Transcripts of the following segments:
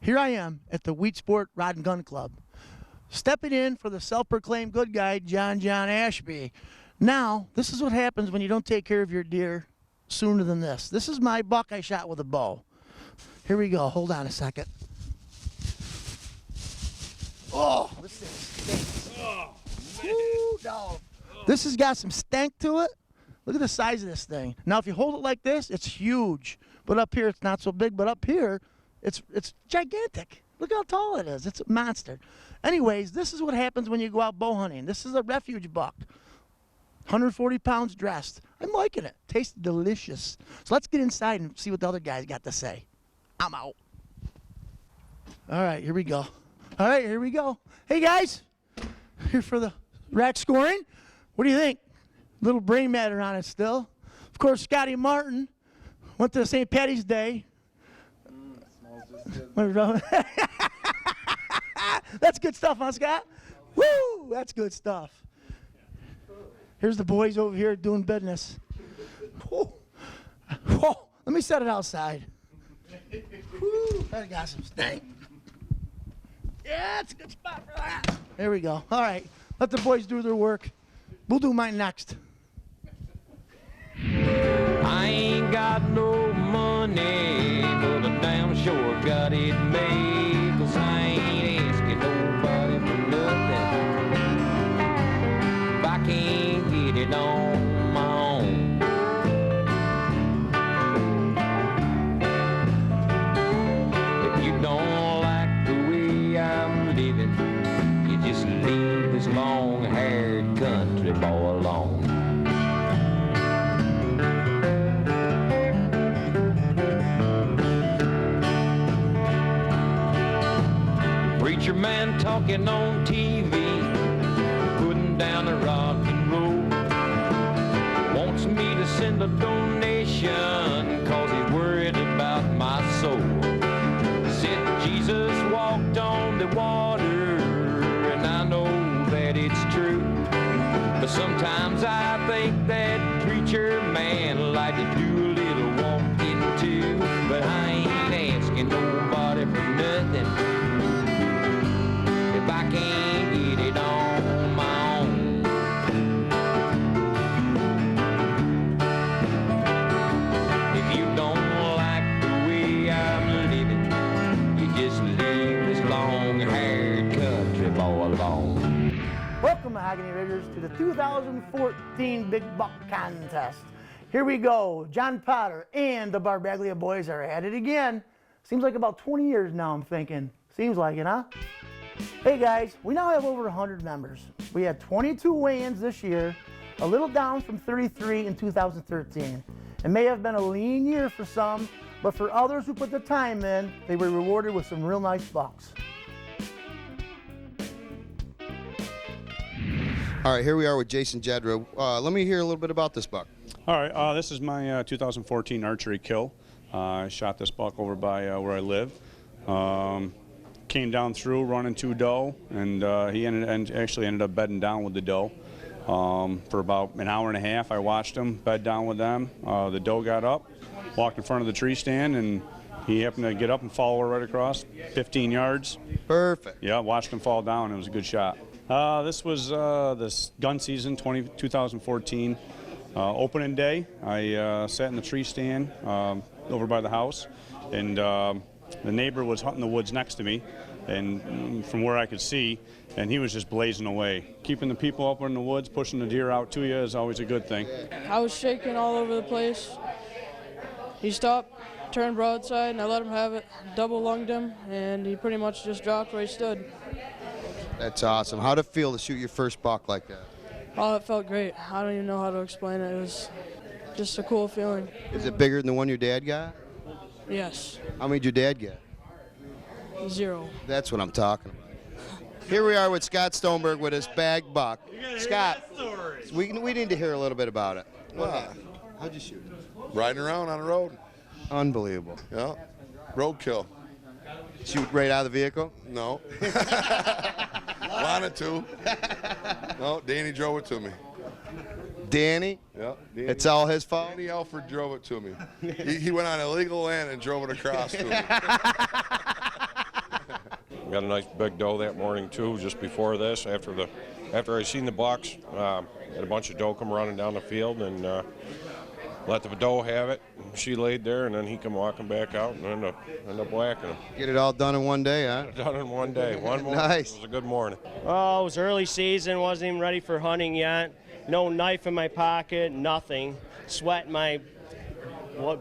Here I am at the Wheat Sport Rod and Gun Club, stepping in for the self-proclaimed good guy, John Ashby. Now, this is what happens when you don't take care of your deer sooner than this. This is my buck I shot with a bow. Here we go. Hold on a second. Oh, this thing stinks. Oh, man. Woo, dog. This has got some stank to it. Look at the size of this thing. Now, if you hold it like this, it's huge. But up here, it's not so big. But up here, it's gigantic. Look how tall it is. It's a monster. Anyways, this is what happens when you go out bow hunting. This is a refuge buck. 140 pounds dressed. I'm liking it. Tastes delicious. So let's get inside and see what the other guys got to say. I'm out. All right, here we go. All right, here we go. Hey, guys. Here for the rack scoring. What do you think? Little brain matter on it still. Of course, Scotty Martin went to St. Patty's Day. That's good stuff, huh, Scott? Woo! That's good stuff. Here's the boys over here doing business. Whoa. Whoa. Let me set it outside. Woo. That got some stank. Yeah, it's a good spot for that. There we go. All right. Let the boys do their work. We'll do mine next. I ain't got no money, but I damn sure got it made. 'Cause I ain't asking nobody for nothing if I can't get it on my own. If you don't like the way I'm living, you just leave this long-haired country boy alone. Preacher man talking on TV, putting down a rock and roll. Wants me to send a donation, 'cause he's worried about my soul. Said Jesus walked on the water, and I know that it's true. But sometimes I think that preacher man like to do a little walking too. But I ain't asking nobody for nothing if I can't get it on my own. If you don't like the way I'm living, you just leave this long-haired country boy alone. Welcome, Mahogany Ridgers, to the 2014 Big Buck Contest. Here we go. John Potter and the Barbaglia boys are at it again. Seems like about 20 years now, I'm thinking. Seems like it, huh? Hey guys, we now have over 100 members. We had 22 weigh-ins this year, a little down from 33 in 2013. It may have been a lean year for some, but for others who put the time in, they were rewarded with some real nice bucks. All right, here we are with Jason Jedra. Let me hear a little bit about this buck. All right, this is my 2014 archery kill. I shot this buck over by where I live. Came down through running 2 doe, and he actually ended up bedding down with the doe. For about an hour and a half, I watched him bed down with them. The doe got up, walked in front of the tree stand, and he happened to get up and follow her right across, 15 yards. Perfect. Yeah, watched him fall down. It was a good shot. This was this gun season 2014 opening day. I sat in the tree stand over by the house, and the neighbor was hunting the woods next to me, and from where I could see, and he was just blazing away. Keeping the people up in the woods, pushing the deer out to you is always a good thing. I was shaking all over the place. He stopped, turned broadside, and I let him have it. Double lunged him, and he pretty much just dropped where he stood. That's awesome. How'd it feel to shoot your first buck like that? Oh, it felt great. I don't even know how to explain it. It was just a cool feeling. Is it bigger than the one your dad got? Yes. How many did your dad get? 0. That's what I'm talking about. Here we are with Scott Stoneberg with his bag buck. Scott, we need to hear a little bit about it. How'd you shoot it? Riding around on the road. Unbelievable. Yeah. Roadkill. Shoot right out of the vehicle? No. Wanted to. No, Danny drove it to me. Danny? Yeah. Danny, It's all his fault? Danny Alford drove it to me. He went on illegal land and drove it across to me. got a nice big doe that morning too. Just before this, after I seen the bucks, had a bunch of doe come running down the field and let the doe have it. She laid there, and then he come walking back out and ended up whacking him. Get it all done in one day, huh? Done in one day. One morning. Nice. It was a good morning. Oh, it was early season, wasn't even ready for hunting yet. No knife in my pocket, nothing. Sweating my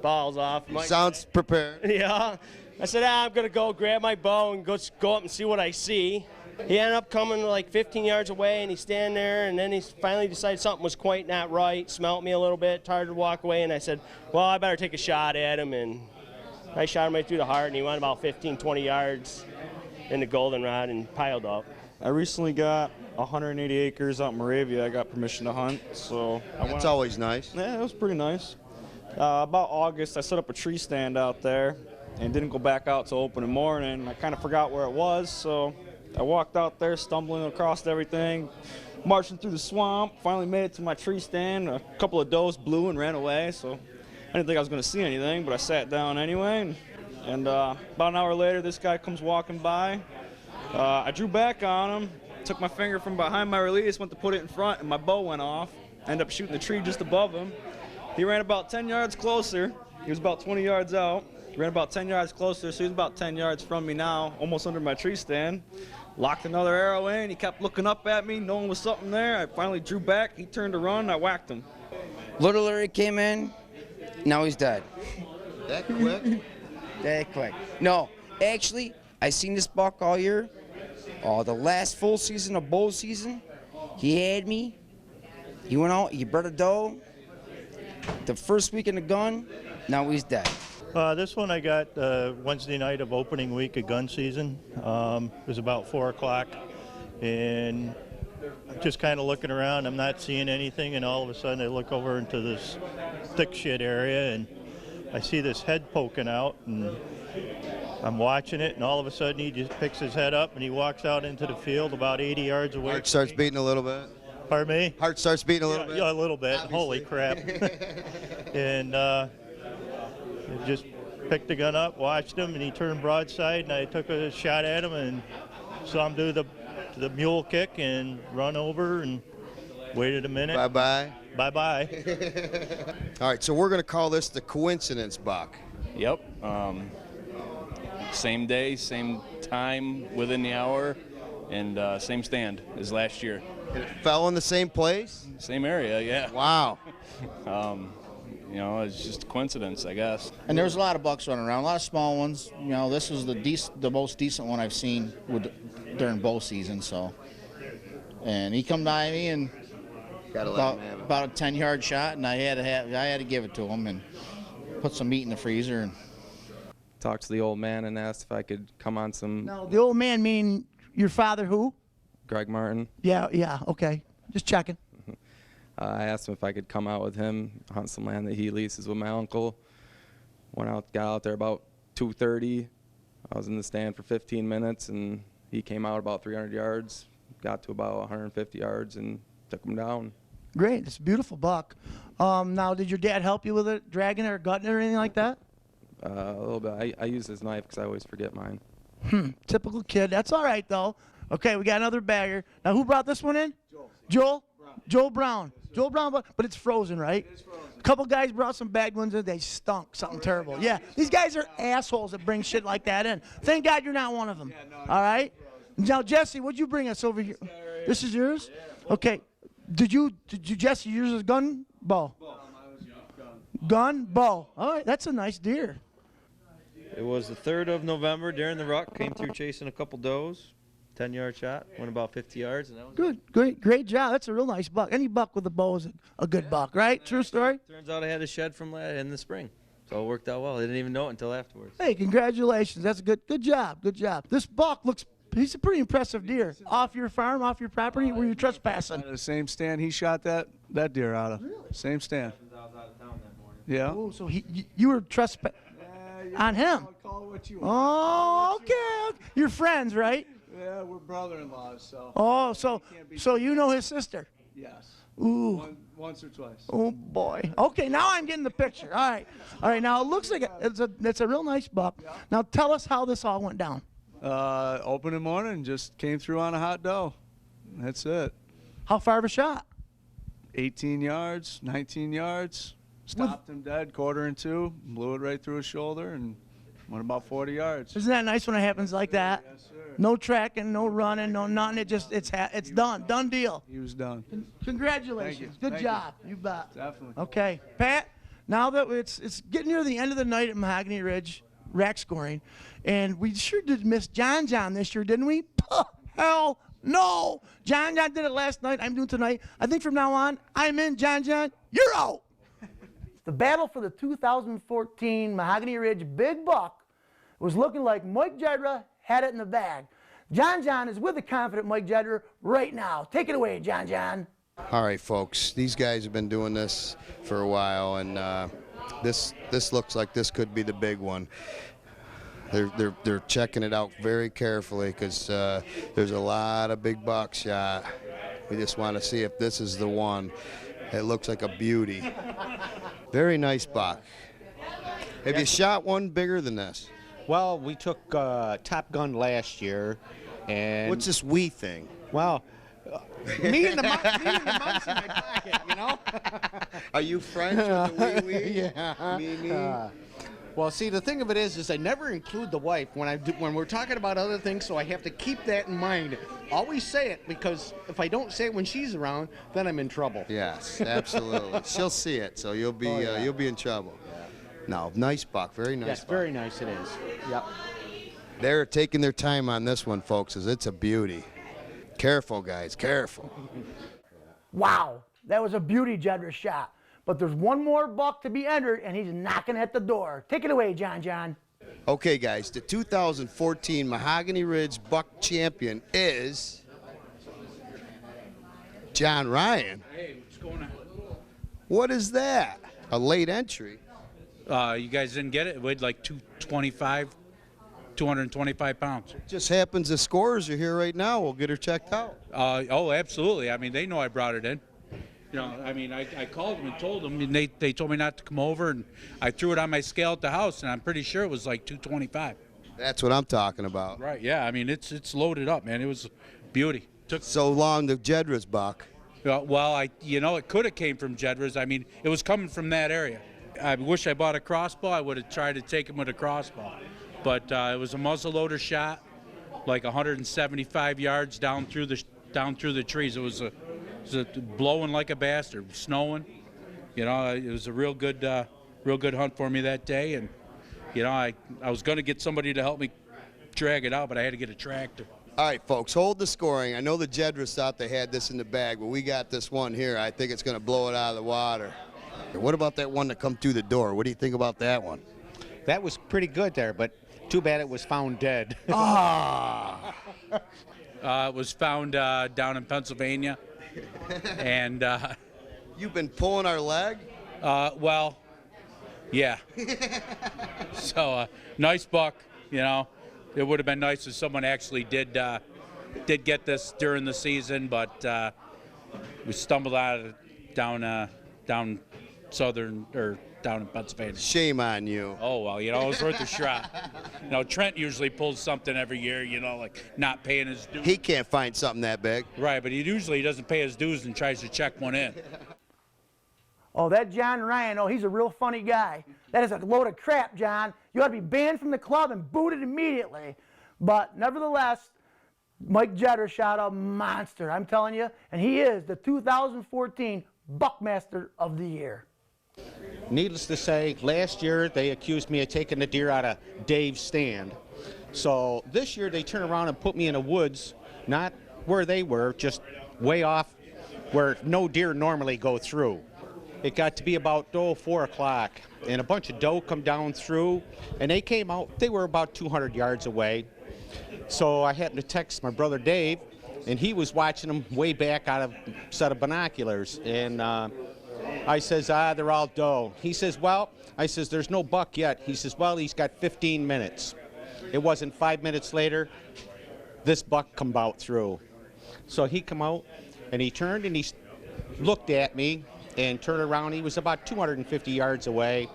balls off. Sounds prepared. Yeah. I said, I'm going to go grab my bow and go up and see what I see. He ended up coming like 15 yards away, and he's standing there, and then he finally decided something was quite not right, smelt me a little bit, started to walk away, and I said, well, I better take a shot at him, and I shot him right through the heart, and he went about 15, 20 yards in the goldenrod and piled up. I recently got 180 acres out in Moravia. I got permission to hunt, so That's always nice. Yeah, it was pretty nice. About August, I set up a tree stand out there and didn't go back out till opening morning. I kind of forgot where it was, so I walked out there, stumbling across everything, marching through the swamp, finally made it to my tree stand. A couple of does blew and ran away, so I didn't think I was going to see anything, but I sat down anyway. And about an hour later, this guy comes walking by. I drew back on him, took my finger from behind my release, went to put it in front, and my bow went off. Ended up shooting the tree just above him. He ran about 10 yards closer. He was about 20 yards out. He ran about 10 yards closer, so he's about 10 yards from me now, almost under my tree stand. Locked another arrow in. He kept looking up at me, knowing there was something there. I finally drew back. He turned to run. I whacked him. Little Larry came in. Now he's dead. That quick? That quick. No, actually, I seen this buck all year. The last full season of bow season, he had me. He went out. He bred a doe. The first week in the gun. Now he's dead. This one I got Wednesday night of opening week of gun season. It was about 4 o'clock, and I'm just kind of looking around. I'm not seeing anything, and all of a sudden I look over into this thick shit area, and I see this head poking out, and I'm watching it, and all of a sudden he just picks his head up, and he walks out into the field about 80 yards away. Heart starts beating a little bit. Pardon me? Heart starts beating a little bit? Yeah, a little bit. Obviously. Holy crap. And just picked the gun up, watched him, and he turned broadside, and I took a shot at him and saw him do the mule kick and run over and waited a minute. Bye-bye. Bye-bye. All right, so we're going to call this the coincidence buck. Yep. Same day, same time, within the hour, and same stand as last year. And it fell in the same place? Same area, yeah. Wow. You know, it's just a coincidence, I guess. And there's a lot of bucks running around, a lot of small ones. You know, this was the most decent one I've seen during bow season. So, and he come by me and about a 10-yard shot, and I had to give it to him and put some meat in the freezer. And talked to the old man and asked if I could come on some. Now, the old man meaning your father who? Greg Martin. Yeah, okay. Just checking. I asked him if I could come out with him, hunt some land that he leases with my uncle. Got out there about 2:30. I was in the stand for 15 minutes, and he came out about 300 yards, got to about 150 yards, and took him down. Great. It's a beautiful buck. Now, did your dad help you with it, dragging it or gutting it or anything like that? A little bit. I use his knife because I always forget mine. Typical kid. That's all right, though. Okay, we got another bagger. Now, who brought this one in? Joel? Joel Brown. Joel Brown, but it's frozen, right? It is frozen. A couple guys brought some bagged ones in. They stunk. Something terrible. Yeah, these guys are assholes that bring shit like that in. Thank God you're not one of them. All right? Now, Jesse, what'd you bring us over here? This is yours? Okay. Did you Jesse, yours is gun? Bow? Gun? Bow. All right, that's a nice deer. It was the 3rd of November during the ruck. Came through chasing a couple does. 10-yard shot, went about 50 yards, and that was Good, great job. That's a real nice buck. Any buck with a bow is a good buck, right? True story? Turns out I had a shed from in the spring, so it worked out well. I didn't even know it until afterwards. Hey, congratulations. That's a good job. Good job. This buck he's a pretty impressive deer. Off your farm, off your property, where you're trespassing. The same stand he shot that deer out of. Really? Same stand. I was out of town that morning. Yeah. Oh, so you were trespassing on him? Call it what you want. Oh, okay. You're friends, right? Yeah, we're brother-in-laws, so. Oh, so you know his sister? Yes. Ooh. Once or twice. Oh boy. Okay, now I'm getting the picture. All right. Now it looks like it's a real nice buck. Yeah. Now tell us how this all went down. Opening morning, just came through on a hot doe. That's it. How far of a shot? 18 yards, 19 yards. Stopped him dead, 1/4 blew it right through his shoulder, and went about 40 yards. Isn't that nice when it happens like that? Yes, sir. No tracking, no running, no nothing. It's done deal. He was done. Congratulations. Thank you. Good job. You bet. Definitely. Okay, Pat. Now that it's getting near the end of the night at Mahogany Ridge, rack scoring, and we sure did miss John this year, didn't we? Hell no. John did it last night. I'm doing tonight. I think from now on, I'm in. John, you're out. The battle for the 2014 Mahogany Ridge Big Buck was looking like Mike Jedra had it in the bag. John is with the confident Mike Jedra right now. Take it away, John. All right, folks. These guys have been doing this for a while, and this looks like this could be the big one. They're checking it out very carefully because there's a lot of big bucks shot. We just want to see if this is the one. It looks like a beauty. Very nice buck. Have you shot one bigger than this? Well, we took Top Gun last year, and what's this wee thing? Well, me and the mouse in my pocket, you know. Are you friends with the wee? Yeah. Me. Well, see, the thing of it is I never include the wife when we're talking about other things, so I have to keep that in mind. Always say it, because if I don't say it when she's around, then I'm in trouble. Yes, absolutely. She'll see it, so you'll be in trouble. Yeah. No, nice buck, very nice. Yes, buck. very nice it is. Yep. They're taking their time on this one, folks, as it's a beauty. Careful, guys, careful. Wow, that was a beauty Jedra shot. But there's one more buck to be entered, and he's knocking at the door. Take it away, John. Okay, guys, the 2014 Mahogany Ridge Buck Champion is John Ryan. Hey, what's going on? What is that? A late entry. You guys didn't get it? It weighed like 225 pounds. Just happens the scorers are here right now. We'll get her checked out. Oh, absolutely. I mean, they know I brought it in. You know, I mean, I called them and told them, and they told me not to come over, and I threw it on my scale at the house, and I'm pretty sure it was like 225. That's what I'm talking about. Right, yeah. I mean, it's loaded up, man. It was beauty. Took so long to Jedra's buck. Well, it could have came from Jedra's. I mean, it was coming from that area. I wish I bought a crossbow. I would have tried to take him with a crossbow. But it was a muzzleloader shot, like 175 yards down through the trees. It was blowing like a bastard, snowing. You know, it was a real good hunt for me that day. And you know, I was going to get somebody to help me drag it out, but I had to get a tractor. All right, folks, hold the scoring. I know the Jedras thought they had this in the bag, but we got this one here. I think it's going to blow it out of the water. What about that one that come through the door? What do you think about that one? That was pretty good there, but too bad it was found dead. It was found down in Pennsylvania. And you've been pulling our leg? Well, yeah. So nice buck, you know. It would have been nice if someone actually did get this during the season, but we stumbled out of it down southern or down in Pennsylvania. Shame on you. Oh well, you know, it was worth a shot. You know, Trent usually pulls something every year, you know, like not paying his dues. He can't find something that big. Right, but he usually doesn't pay his dues and tries to check one in. Oh, that John Ryan, he's a real funny guy. That is a load of crap, John. You ought to be banned from the club and booted immediately. But nevertheless, Mike Jedra shot a monster, I'm telling you, and he is the 2014 Buckmaster of the Year. Needless to say, last year they accused me of taking the deer out of Dave's stand. So this year they turn around and put me in the woods, not where they were, just way off where no deer normally go through. It got to be about 4 o'clock, and a bunch of doe come down through, and they came out, they were about 200 yards away. So I happened to text my brother Dave, and he was watching them way back out of a set of binoculars. And I says, they're all doe. He says, well, I says, there's no buck yet. He says, well, he's got 15 minutes. It wasn't 5 minutes later, this buck come out through. So he come out, and he turned, and he looked at me, and turned around. He was about 250 yards away.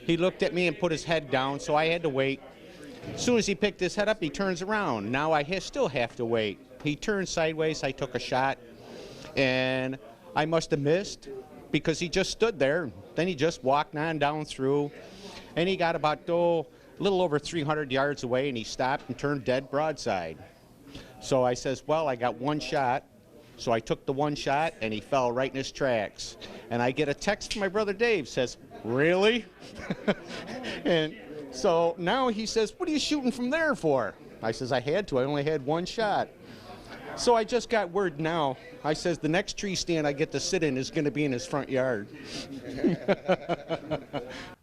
He looked at me and put his head down, so I had to wait. As soon as he picked his head up, he turns around. Now I still have to wait. He turned sideways. I took a shot, and I must have missed because he just stood there. Then he just walked on down through, and he got about a little over 300 yards away, and he stopped and turned dead broadside. So I says, well, I got one shot. So I took the one shot, and he fell right in his tracks. And I get a text from my brother Dave, says, really? And so now he says, what are you shooting from there for? I says, I had to. I only had one shot. So I just got word now. I says, the next tree stand I get to sit in is going to be in his front yard.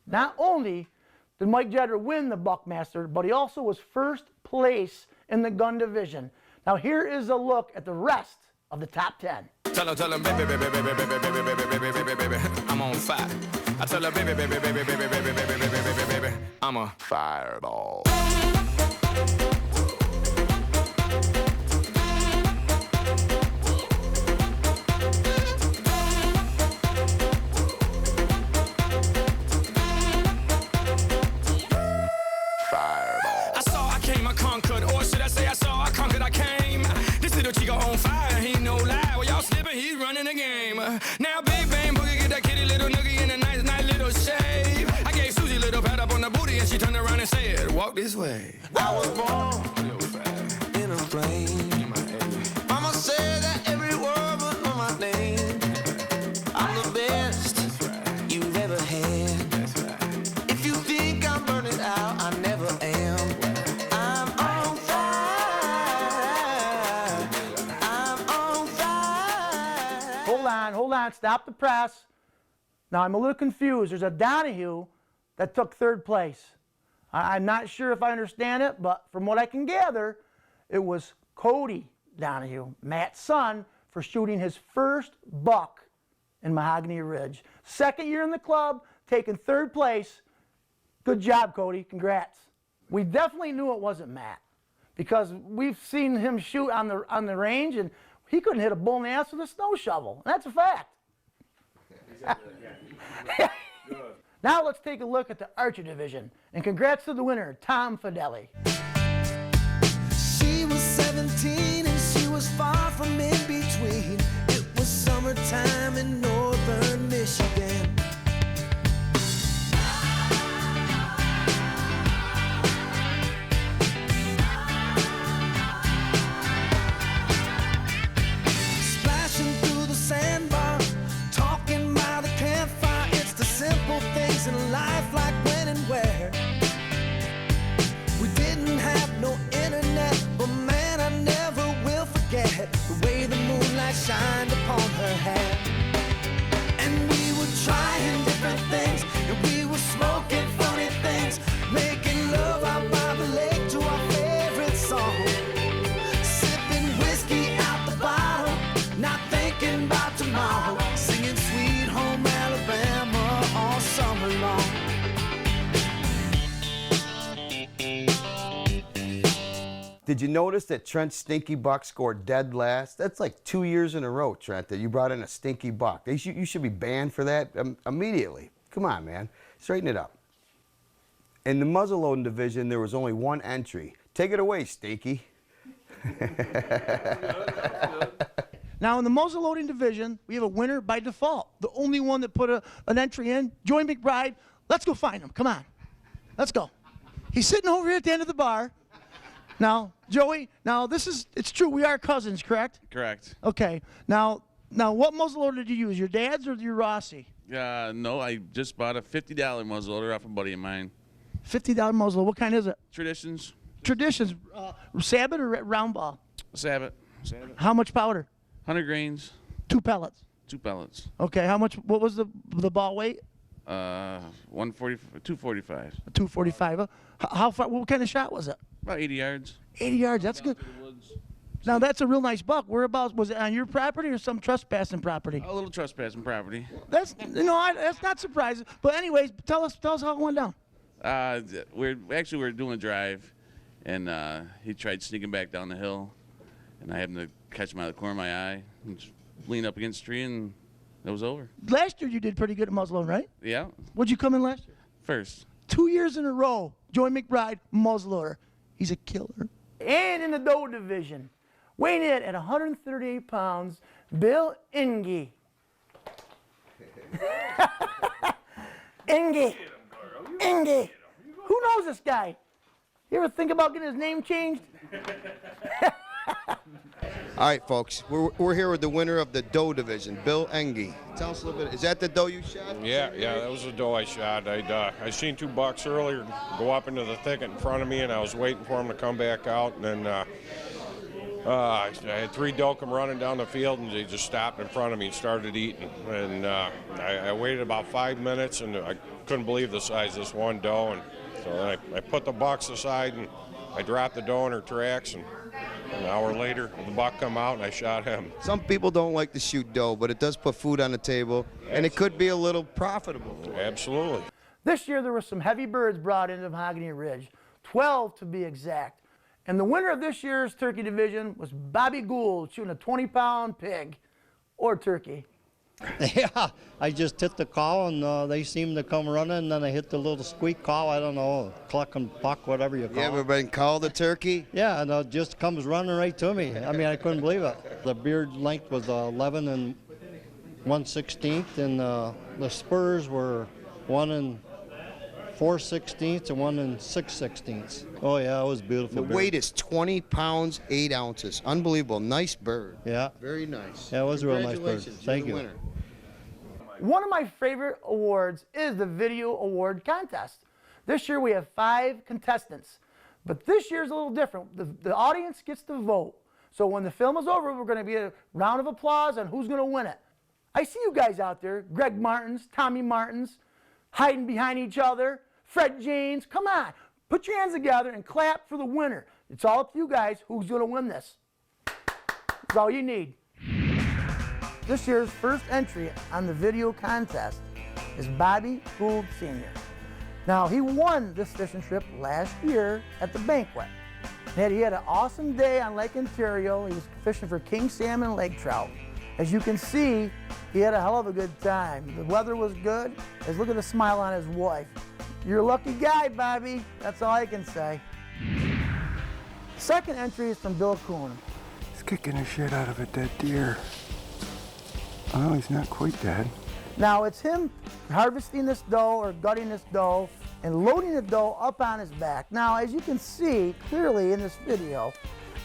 Not only did Mike Jedder win the Buckmaster, but he also was first place in the gun division. Now here is a look at the rest of the top 10. Tell him, baby, baby, baby, baby, baby, baby, baby, baby, baby, I'm on fire. I tell her, baby, baby, baby, baby, baby, baby, baby, baby, baby, I'm a fireball. I saw, I came, I conquered, or should I say I saw, I conquered, I came. This little chico on fire, he no lie. Well, y'all slipping, he's running the game. Now, big bang boogie, get that kitty little noogie in a nice, nice little shave. I gave Susie a little pat up on the booty, and she turned around and said, walk this way. I was born in a plane. Mama said that every word was on my name. I'm the best you've ever had. If you think I'm burning out, I never am. I'm on fire. I'm on fire. Hold on, stop the press. Now I'm a little confused. There's a Donahue that took third place. I'm not sure if I understand it, but from what I can gather, it was Cody Donahue, Matt's son, for shooting his first buck in Mahogany Ridge. Second year in the club, taking third place. Good job, Cody. Congrats. We definitely knew it wasn't Matt because we've seen him shoot on the range, and he couldn't hit a bull in the ass with a snow shovel. That's a fact. Now let's take a look at the Archer division, and congrats to the winner, Tom Fideli. She was 17 and she was far from in between. It was summertime in northern Michigan. Splashing through the sandbar, talking by the campfire. It's the simple things in life, like when and where. We didn't have no internet, but man, I never will forget the way the moonlight shined upon her hair. And we were trying different things, and we were smoking funny things, making love out by the lake to our favorite song, sipping whiskey out the bottle, not thinking about tomorrow, singing Sweet Home Alabama all summer long. Did you notice that Trent's stinky buck scored dead last? That's like 2 years in a row, Trent, that you brought in a stinky buck. You should be banned for that immediately. Come on, man. Straighten it up. In the muzzleloading division, there was only one entry. Take it away, Stinky. Now in the muzzleloading division, we have a winner by default. The only one that put an entry in, Joey McBride. Let's go find him. Come on. Let's go. He's sitting over here at the end of the bar. Now, Joey, it's true, we are cousins, correct? Correct. Okay. Now what muzzleloader did you use, your dad's or your Rossi? No, I just bought a $50 muzzleloader off a buddy of mine. $50 muzzleloader, what kind is it? Traditions. Traditions, Sabot or round ball? Sabot. How much powder? 100 grains. 2 pellets? 2 pellets. Okay, what was the ball weight? 245. 245. How far, what kind of shot was it? About 80 yards. 80 yards, that's good. Now that's a real nice buck. Whereabouts, was it on your property or some trespassing property? A little trespassing property. That's that's not surprising. But anyways, tell us how it went down. We're doing a drive, and he tried sneaking back down the hill, and I happened to catch him out of the corner of my eye, and just lean up against the tree, and it was over. Last year you did pretty good at muzzleloading, right? Yeah. What'd you come in last year? First. 2 years in a row, Joey McBride, muzzleloader. He's a killer. And in the doe division, weighing in at 138 pounds, Bill Engie. Engie. Who knows this guy? You ever think about getting his name changed? All right, folks, we're here with the winner of the doe division, Bill Engie. Tell us a little bit. Is that the doe you shot? Yeah, that was the doe I shot. I seen 2 bucks earlier go up into the thicket in front of me, and I was waiting for them to come back out. And then I had 3 doe come running down the field, and they just stopped in front of me and started eating. And I waited about 5 minutes, and I couldn't believe the size of this one doe. And so I put the bucks aside, and I dropped the doe in her tracks, and an hour later, the buck come out, and I shot him. Some people don't like to shoot doe, but it does put food on the table, and it could be a little profitable. Absolutely. This year there were some heavy birds brought into Mahogany Ridge, 12 to be exact. And the winner of this year's turkey division was Bobby Gould, shooting a 20-pound pig or turkey. Yeah, I just hit the call and they seemed to come running, and then I hit the little squeak call, I don't know, cluck and buck, whatever you call it. You ever been called a turkey? Yeah, and it just comes running right to me. I mean, I couldn't believe it. The beard length was 11 1/16, and the spurs were 1 4/16 and 1 6/16. Oh yeah, it was beautiful. The weight is 20 pounds, 8 ounces. Unbelievable. Nice bird. Yeah. Very nice. Yeah, it was a real nice bird. Congratulations. Thank You're you. the winner. One of my favorite awards is the Video Award Contest. This year we have 5 contestants, but this year's a little different. The audience gets to vote. So when the film is over, we're going to be a round of applause on who's going to win it. I see you guys out there, Greg Martins, Tommy Martins, hiding behind each other, Fred Janes. Come on, put your hands together and clap for the winner. It's all up to you guys who's going to win this. That's all you need. This year's first entry on the video contest is Bobby Gould Sr. Now, he won this fishing trip last year at the banquet. He had an awesome day on Lake Ontario. He was fishing for king salmon and lake trout. As you can see, he had a hell of a good time. The weather was good. Look at the smile on his wife. You're a lucky guy, Bobby. That's all I can say. Second entry is from Bill Kuhn. He's kicking the shit out of a dead deer. Oh, he's not quite dead. Now it's him harvesting this doe or gutting this doe and loading the doe up on his back. Now, as you can see clearly in this video,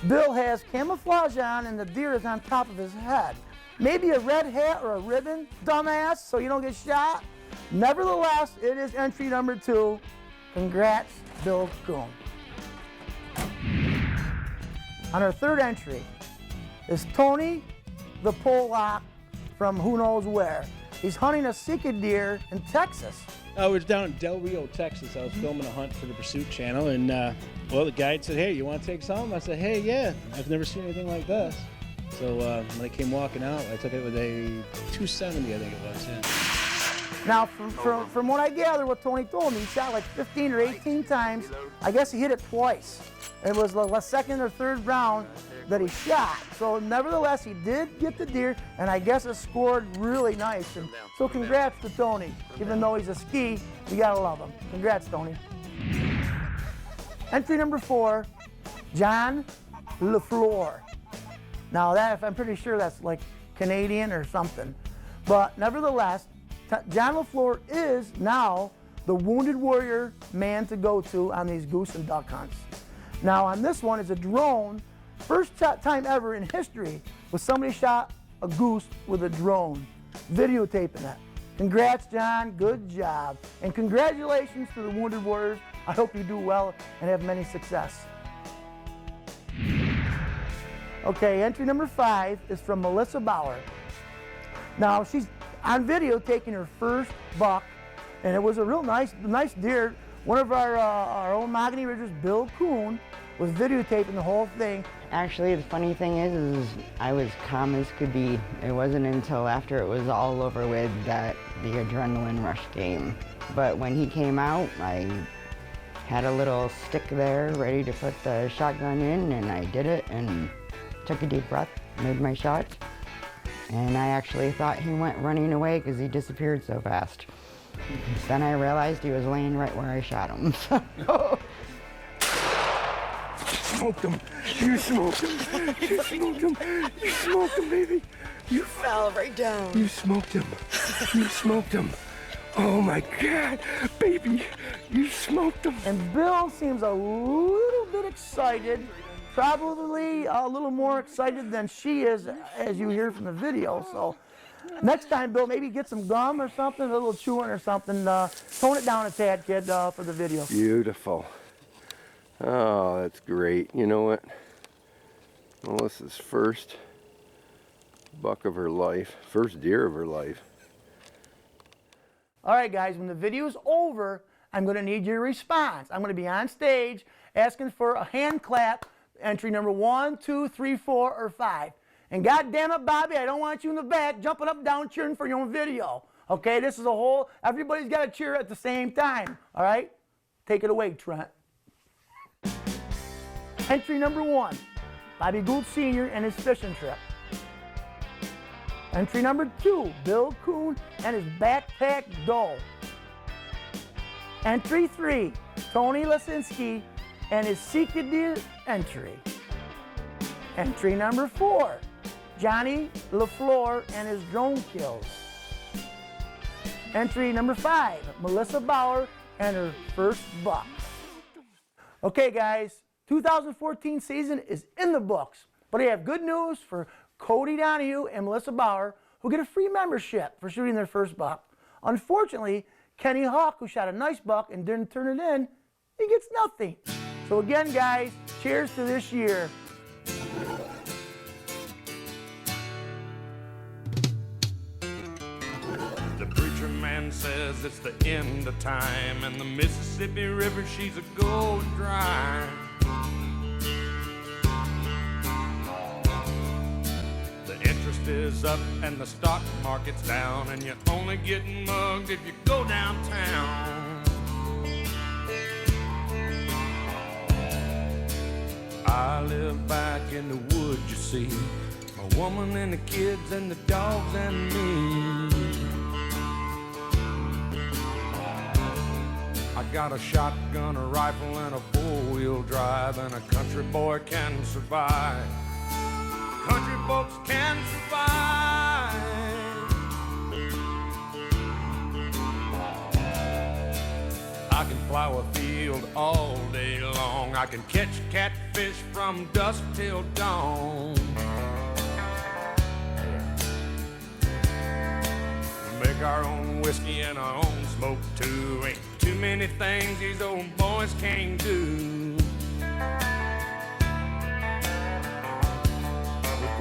Bill has camouflage on and the deer is on top of his head. Maybe a red hat or a ribbon, dumbass, so you don't get shot. Nevertheless, it is entry number 2. Congrats, Bill Kuhn. On our third entry is Tony the Pollock from who knows where. He's hunting a Sika deer in Texas. I was down in Del Rio, Texas. I was filming a hunt for the Pursuit Channel, and well, the guide said, "Hey, you want to take some?" I said, "Hey, yeah. I've never seen anything like this." So when I came walking out, I took it with a 270, I think it was. Yeah. Now, from what I gather, what Tony told me, he shot like 15 or 18 times. I guess he hit it twice. It was the second or third round that he shot. So nevertheless, he did get the deer, and I guess it scored really nice. And so congrats to Tony. Even though he's a ski, you gotta love him. Congrats, Tony. Entry number 4, John LaFleur. Now that, I'm pretty sure that's like Canadian or something. But nevertheless, John LaFleur is now the Wounded Warrior man to go to on these goose and duck hunts. Now on this one is a drone. First time ever in history was somebody shot a goose with a drone, videotaping that. Congrats, John, good job. And congratulations to the Wounded Warriors. I hope you do well and have many success. Okay, entry number 5 is from Melissa Bauer. Now she's on video taking her first buck, and it was a real nice deer. One of our own Mahogany Ridges, Bill Kuhn, was videotaping the whole thing. Actually, the funny thing is I was calm as could be. It wasn't until after it was all over with that the adrenaline rush came. But when he came out, I had a little stick there ready to put the shotgun in, and I did it and took a deep breath, made my shot. And I actually thought he went running away because he disappeared so fast. Then I realized he was laying right where I shot him. Smoked him. You smoked him. You smoked him. You smoked him, baby. You fell right down. You smoked him. You smoked him. Oh my God, baby, you smoked him. And Bill seems a little bit excited, probably a little more excited than she is, as you hear from the video. So next time, Bill, maybe get some gum or something, a little chewing or something. Tone it down a tad, kid, for the video. Beautiful. Oh, that's great. You know what? Melissa's first buck of her life, first deer of her life. All right, guys, when the video is over, I'm going to need your response. I'm going to be on stage asking for a hand clap, entry number 1, 2, 3, 4, or 5. And God damn it, Bobby, I don't want you in the back jumping up and down cheering for your own video. Okay, this is a whole, everybody's got to cheer at the same time. All right? Take it away, Trent. Entry number 1, Bobby Gould Sr. and his fishing trip. Entry number 2, Bill Coon and his backpack doe. Entry 3, Tony Lasinski and his secret deer entry. Entry number 4, Johnny LaFleur and his drone kills. Entry number 5, Melissa Bauer and her first buck. Okay, guys, 2014 season is in the books, but I have good news for Cody Donahue and Melissa Bauer, who get a free membership for shooting their first buck. Unfortunately, Kenny Hawk, who shot a nice buck and didn't turn it in, he gets nothing. So again, guys, cheers to this year. The preacher man says it's the end of time, and the Mississippi River, she's a going dry. Interest is up and the stock market's down, and you're only getting mugged if you go downtown. I live back in the woods, you see, my woman and the kids and the dogs and me. I got a shotgun, a rifle, and a four-wheel drive, and a country boy can survive. Country folks can survive. I can plow a field all day long. I can catch catfish from dusk till dawn. Make our own whiskey and our own smoke too. Ain't too many things these old boys can't do.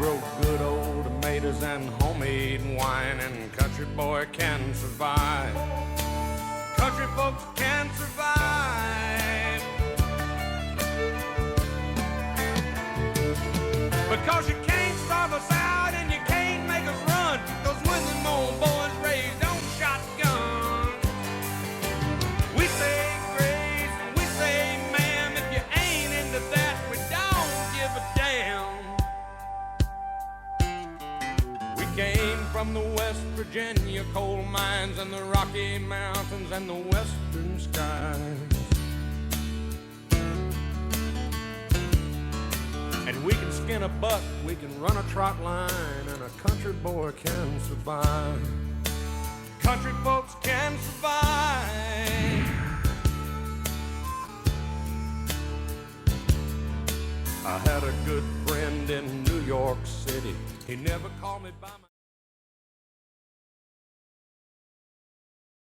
Grow good old tomatoes and homemade wine, and country boy can survive. Country folks can survive. Because you can't starve us out and you can't make us run. Those when them old boys raised on shotguns. We say grace and we say ma'am. If you ain't into that, we don't give a damn. Came from the West Virginia coal mines and the Rocky Mountains and the western skies. And we can skin a buck, we can run a trot line, and a country boy can survive. Country folks can survive. I had a good friend in New York City. He never called me by my